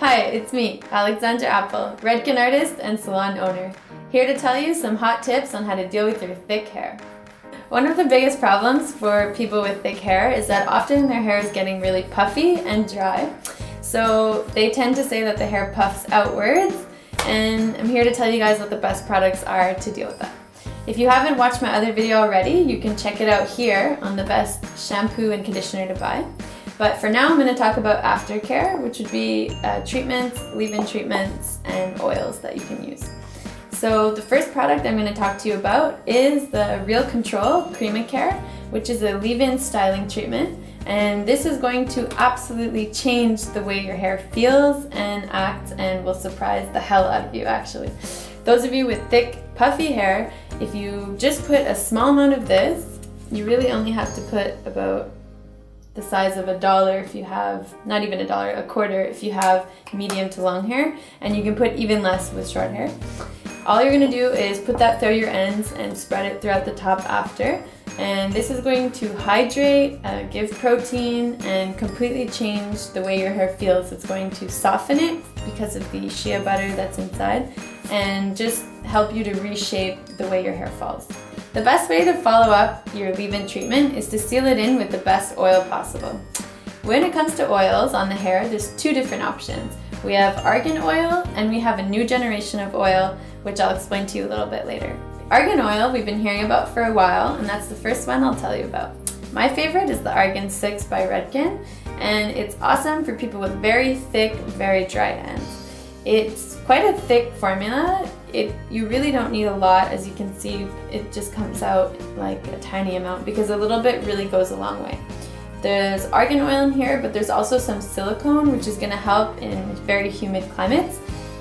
Hi, it's me, Alexandra Apple, Redken artist and salon owner, here to tell you some hot tips on how to deal with your thick hair. One of the biggest problems for people with thick hair is that often their hair is getting really puffy and dry. So they tend to say that the hair puffs outwards, and I'm here to tell you guys what the best products are to deal with that. If you haven't watched my other video already, you can check it out here on the best shampoo and conditioner to buy. But for now, I'm going to talk about aftercare, which would be treatments, leave-in treatments, and oils that you can use. So the first product I'm going to talk to you about is the Real Control Cremacare, which is a leave-in styling treatment. And this is going to absolutely change the way your hair feels and acts and will surprise the hell out of you, actually. Those of you with thick, puffy hair, if you just put a small amount of this, you really only have to put about the size of $1 if you have, not even $1, a quarter if you have medium to long hair, and you can put even less with short hair. All you're going to do is put that through your ends and spread it throughout the top after. And this is going to hydrate, give protein, and completely change the way your hair feels. It's going to soften it because of the shea butter that's inside, and just help you to reshape the way your hair falls. The best way to follow up your leave-in treatment is to seal it in with the best oil possible. When it comes to oils on the hair, there's two different options. We have argan oil, and we have a new generation of oil, which I'll explain to you a little bit later. Argan oil we've been hearing about for a while, and that's the first one I'll tell you about. My favorite is the Argan 6 by Redken, and it's awesome for people with very thick, very dry ends. It's quite a thick formula. You really don't need a lot. As you can see, it just comes out like a tiny amount because a little bit really goes a long way. There's argan oil in here, but there's also some silicone, which is going to help in very humid climates.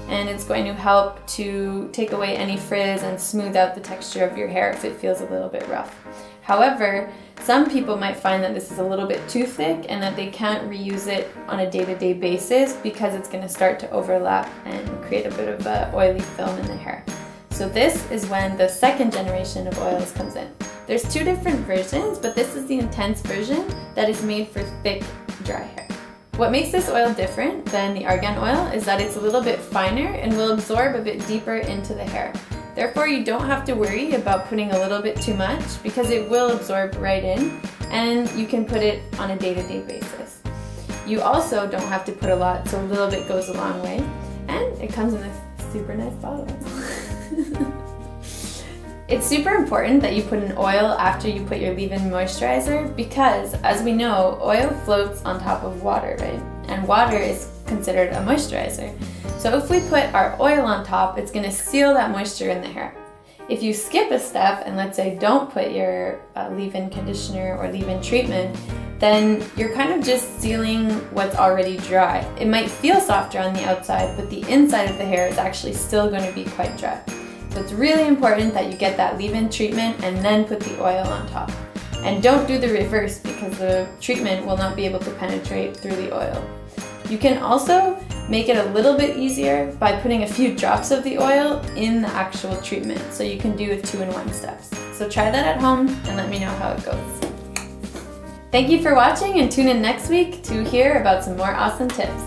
And it's going to help to take away any frizz and smooth out the texture of your hair if it feels a little bit rough. However, some people might find that this is a little bit too thick and that they can't reuse it on a day-to-day basis because it's going to start to overlap and create a bit of an oily film in the hair. So this is when the second generation of oils comes in. There's two different versions, but this is the intense version that is made for thick, dry hair. What makes this oil different than the argan oil is that it's a little bit finer and will absorb a bit deeper into the hair. Therefore, you don't have to worry about putting a little bit too much because it will absorb right in, and you can put it on a day-to-day basis. You also don't have to put a lot, so a little bit goes a long way, and it comes in a super nice bottle. It's super important that you put an oil after you put your leave-in moisturizer because, as we know, oil floats on top of water, right? And water is considered a moisturizer. So if we put our oil on top, it's going to seal that moisture in the hair. If you skip a step and let's say don't put your leave-in conditioner or leave-in treatment, then you're kind of just sealing what's already dry. It might feel softer on the outside, but the inside of the hair is actually still going to be quite dry. So it's really important that you get that leave-in treatment and then put the oil on top. And don't do the reverse because the treatment will not be able to penetrate through the oil. You can also make it a little bit easier by putting a few drops of the oil in the actual treatment, so you can do a 2-in-1 steps. So try that at home and let me know how it goes. Thank you for watching, and tune in next week to hear about some more awesome tips.